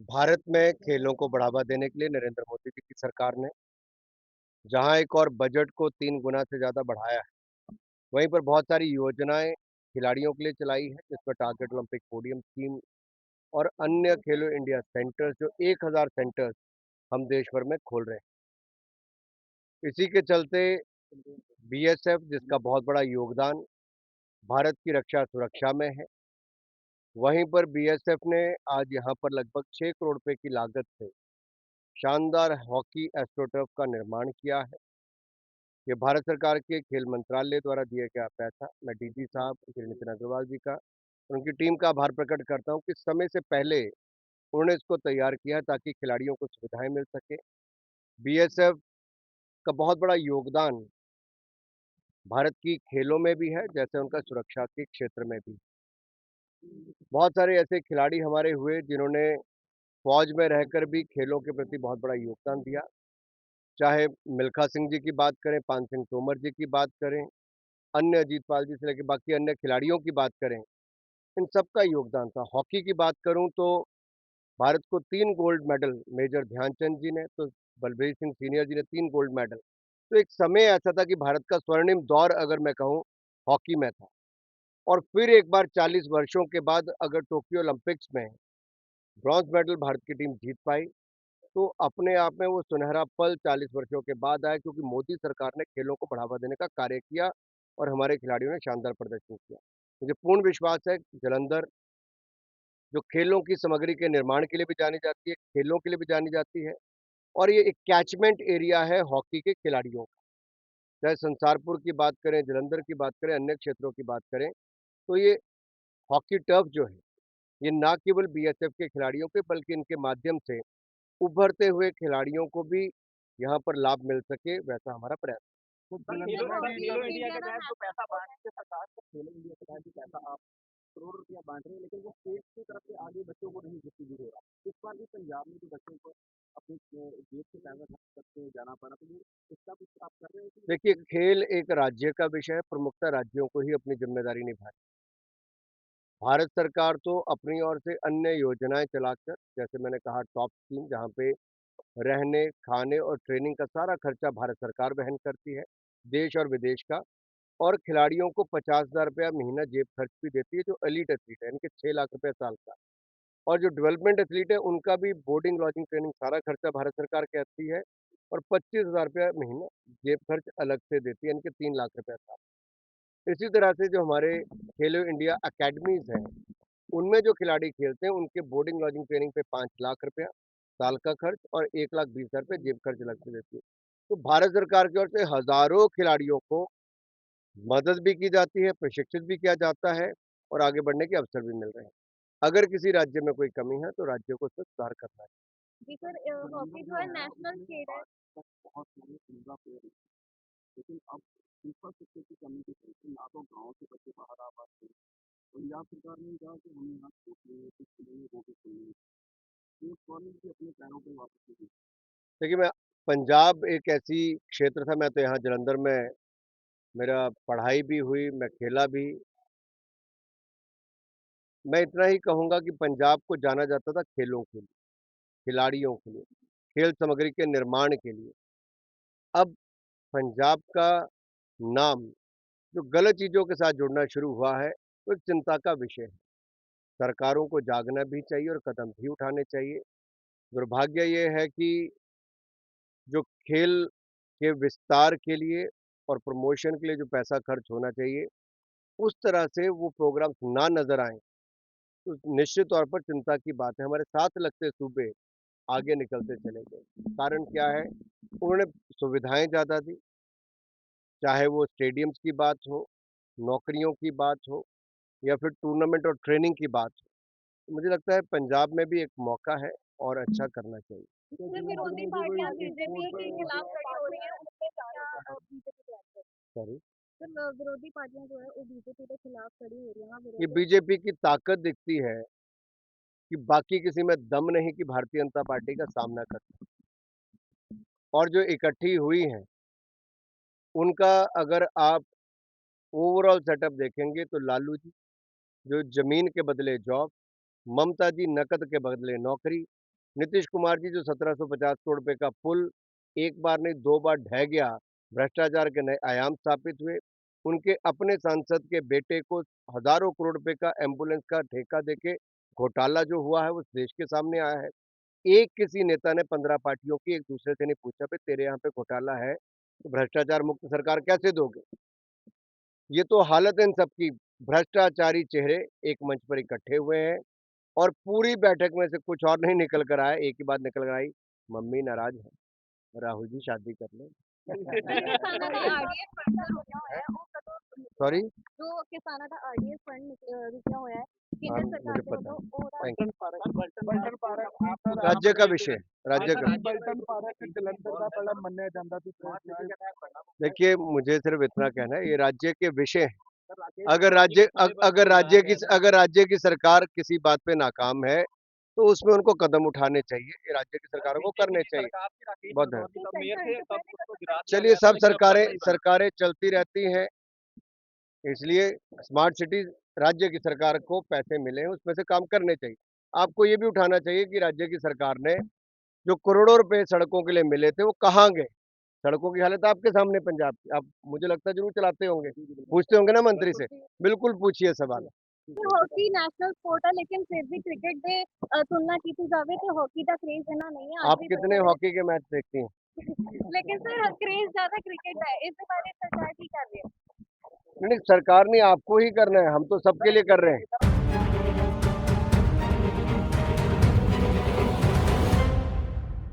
भारत में खेलों को बढ़ावा देने के लिए नरेंद्र मोदी जी की सरकार ने जहां एक और बजट को 3 गुना से ज़्यादा बढ़ाया है, वहीं पर बहुत सारी योजनाएं खिलाड़ियों के लिए चलाई है, जिसमें टारगेट ओलंपिक पोडियम स्कीम और अन्य खेलो इंडिया सेंटर्स जो 1000 सेंटर्स हम देश भर में खोल रहे हैं। इसी के चलते बीएसएफ, जिसका बहुत बड़ा योगदान भारत की रक्षा सुरक्षा में है, वहीं पर बीएसएफ ने आज यहाँ पर लगभग 6 करोड़ रुपए की लागत से शानदार हॉकी एस्ट्रोटर्फ का निर्माण किया है। ये भारत सरकार के खेल मंत्रालय द्वारा दिया गया पैसा। मैं डीजी साहब श्री नितिन अग्रवाल जी का और उनकी टीम का आभार प्रकट करता हूँ कि समय से पहले उन्होंने इसको तैयार किया ताकि खिलाड़ियों को सुविधाएं मिल सके। बीएसएफ का बहुत बड़ा योगदान भारत की खेलों में भी है, जैसे उनका सुरक्षा के क्षेत्र में भी। बहुत सारे ऐसे खिलाड़ी हमारे हुए जिन्होंने फौज में रहकर भी खेलों के प्रति बहुत बड़ा योगदान दिया। चाहे मिल्खा सिंह जी की बात करें, पान सिंह तोमर जी की बात करें, अन्य अजीत पाल जी से लेके बाकी अन्य खिलाड़ियों की बात करें, इन सबका योगदान था। हॉकी की बात करूँ तो भारत को 3 गोल्ड मेडल मेजर ध्यानचंद जी ने, तो बलबीर सिंह सीनियर जी ने 3 गोल्ड मेडल। तो एक समय ऐसा था कि भारत का स्वर्णिम दौर अगर मैं कहूँ, हॉकी में था। और फिर एक बार 40 वर्षों के बाद अगर टोक्यो ओलंपिक्स में ब्रॉन्ज मेडल भारत की टीम जीत पाई, तो अपने आप में वो सुनहरा पल 40 वर्षों के बाद आया, क्योंकि मोदी सरकार ने खेलों को बढ़ावा देने का कार्य किया और हमारे खिलाड़ियों ने शानदार प्रदर्शन किया। मुझे पूर्ण विश्वास है कि जालंधर, जो खेलों की सामग्री के निर्माण के लिए भी जानी जाती है, खेलों के लिए भी जानी जाती है, और ये एक कैचमेंट एरिया है हॉकी के खिलाड़ियों का। चाहे संसारपुर की बात करें, जालंधर की बात करें, अन्य क्षेत्रों की बात करें, तो ये हॉकी टर्फ जो है, ये ना केवल बीएसएफ के खिलाड़ियों के बल्कि इनके माध्यम से उभरते हुए खिलाड़ियों को भी यहाँ पर लाभ मिल सके, वैसा हमारा प्रयास तो खेलो इंडिया के तहत जो पैसा बाँट रही है सरकार, तो खेलो इंडिया के तहत जो पैसा आप करोड़ रुपया बाँट रहे हैं, लेकिन वो स्टेट की तरफ से आगे बच्चों को नहीं डिस्ट्रीब्यूट हो रहा। इस बार भी पंजाब में जो बच्चों को अपने जेब से पैसा खर्च करके जाना पड़ा, तो वो इसका कुछ आप कर रहे हैं कि है। देखिए, खेल एक राज्य का विषय है, प्रमुखतः राज्यों को ही अपनी ज़िम्मेदारी निभानी। भारत सरकार तो अपनी ओर से अन्य योजनाएँ चलाकर, जैसे मैंने कहा टॉप स्कीम, जहाँ पे रहने, खाने और ट्रेनिंग का सारा खर्चा भारत सरकार वहन करती है, देश और विदेश का। और खिलाड़ियों को ₹50,000 महीना जेब खर्च भी देती है, जो एलीट एथलीट है, यानी कि 6 लाख रुपए साल का। और जो डेवलपमेंट एथलीट है, उनका भी बोर्डिंग, लॉजिंग, ट्रेनिंग सारा खर्चा भारत सरकार कहती है और ₹25,000 महीना जेब खर्च अलग से देती है, यानी कि 3 लाख रुपए साल। इसी तरह से जो हमारे खेलो इंडिया अकेडमीज़ हैं, उनमें जो खिलाड़ी खेलते हैं, उनके बोर्डिंग, लॉजिंग, ट्रेनिंग पे 5 लाख रुपया साल का खर्च और 1,20,000 जेब खर्च अलग से देती है। तो भारत सरकार की ओर से हज़ारों खिलाड़ियों को मदद भी की जाती है, प्रशिक्षित भी किया जाता है और आगे बढ़ने के अवसर भी मिल रहे हैं। अगर किसी राज्य में कोई कमी है, तो राज्य को उसमें सुधार करना है। जी सर, हॉकी जो है नेशनल खेल है। बहुत सारे सुविधा प्लेयर हैं, लेकिन अब इंफ्रास्ट्रक्चर की कमी के चलते ना तो गाँव के बच्चे बाहर आ पाते हैं। पंजाब सरकार ने कहा कि हम यहाँ खोलेंगे, कुछ खोलेंगे, वो भी खोलेंगे। तो गवर्नमेंट भी अपने पैरों पे वापस लगी। देखिए, मैं पंजाब एक ऐसी क्षेत्र था, मैं तो यहाँ जालंधर में मेरा पढ़ाई भी हुई, मैं खेला भी। मैं इतना ही कहूँगा कि पंजाब को जाना जाता था खेलों के लिए, खिलाड़ियों के लिए, खेल सामग्री के निर्माण के लिए। अब पंजाब का नाम जो गलत चीज़ों के साथ जुड़ना शुरू हुआ है, तो एक चिंता का विषय है। सरकारों को जागना भी चाहिए और कदम भी उठाने चाहिए। दुर्भाग्य ये है कि जो खेल के विस्तार के लिए और प्रमोशन के लिए जो पैसा खर्च होना चाहिए, उस तरह से वो प्रोग्राम्स ना नज़र आएँ, तो निश्चित तौर पर चिंता की बात है। हमारे साथ लगते सूबे आगे निकलते चले गए। कारण क्या है? उन्होंने सुविधाएँ ज़्यादा दी, चाहे वो स्टेडियम्स की बात हो, नौकरियों की बात हो या फिर टूर्नामेंट और ट्रेनिंग की बात हो। तो मुझे लगता है पंजाब में भी एक मौका है और अच्छा करना चाहिए। इसमें विरोधी पार्टियां बीजेपी के खिलाफ खड़ी हो रही हैं, उसमें क्या बीजेपी के एक्टर सॉरी। सर, विरोधी पार्टियां जो है वो बीजेपी के खिलाफ खड़ी हो रही हैं, वहाँ ये विरोध हो रहा बीजेपी की ताकत दिखती है कि बाकी किसी में दम नहीं कि भारतीय जनता पार्टी का सामना कर सके। और जो इकट्ठी हुई हैं, उनका अगर आप ओवरऑल सेटअप देखेंगे तो लालू जी, जो ज़मीन के बदले जॉब, ममता जी नकद के बदले नौकरी, नीतीश कुमार जी जो 1750 करोड़ रुपए का पुल एक बार नहीं 2 बार ढह गया, भ्रष्टाचार के नए आयाम स्थापित हुए। उनके अपने सांसद के बेटे को हज़ारों करोड़ रुपए का एम्बुलेंस का ठेका देके घोटाला जो हुआ है, वो देश के सामने आया है। एक किसी नेता ने 15 पार्टियों की एक दूसरे से नहीं पूछा भई तेरे यहाँ पे घोटाला है, तो भ्रष्टाचार मुक्त सरकार कैसे दोगे? ये तो हालत है इन सबकी, भ्रष्टाचारी चेहरे एक मंच पर इकट्ठे हुए हैं और पूरी बैठक में से कुछ और नहीं निकल कर आया, एक ही बात निकल कर आई, मम्मी नाराज़ है, राहुल जी शादी कर लें। किसानाला आरडीएफ फंड रुकिਆ ਹੋਇਆ ਹੈ ਉਹ ਕਦੋਂ सॉरी? ਜੋ ਕਿਸਾਨਾਂ ਦਾ ਆਰਡੀਐਫ ਫੰਡ ਰੁਕਿਆ ਹੋਇਆ ਹੈ हाँ, ਕੇਂਦਰ मुझे सरकार ਦੇ पता है। ਵੱਲੋਂ ਉਹਦਾ थैंक यू। बल्टन पार्क आपका राज्य का विषय, राज्य का। बल्टन पार्क जलंधर का बड़ा मन्ना जाता थी देखिए, मुझे सिर्फ़ इतना कहना है, ये राज्य के विषय हैं। अगर राज्य की सरकार किसी बात पे नाकाम है, तो उसमें उनको कदम उठाने चाहिए, ये राज्य की सरकारों को करने चाहिए। बहुत है। चलिए सब सरकारें चलती रहती हैं, इसलिए स्मार्ट सिटी राज्य की सरकार को पैसे मिले हैं, उसमें से काम करने चाहिए। आपको ये भी उठाना चाहिए कि राज्य की सरकार ने जो करोड़ों रुपए सड़कों के लिए मिले थे, वो कहाँ गए? सड़कों की हालत आपके सामने पंजाब की, आप मुझे लगता है ज़रूर चलाते होंगे, पूछते होंगे ना मंत्री से, बिल्कुल पूछिए सवाल। ਹਾਕੀ ਨੈਸ਼ਨਲ ਸਪੋਰਟ ਹੈ ਲੇਕਿਨ ਫਿਰ ਵੀ ਕ੍ਰਿਕਟ ਦੇ ਤੁਲਨਾ ਕੀਤੀ ਜਾਵੇ ਤੇ ਹਾਕੀ ਦਾ ਕ੍ਰੇਜ਼ ਇੰਨਾ ਨਹੀਂ ਹੈ आप कितने हॉकी के मैच देखती हैं? लेकिन सर क्रेज ज्यादा क्रिकेट है इस बारे सरकार की कर रही है नहीं, सरकार ने आपको ही करना है, हम तो सबके लिए कर रहे हैं।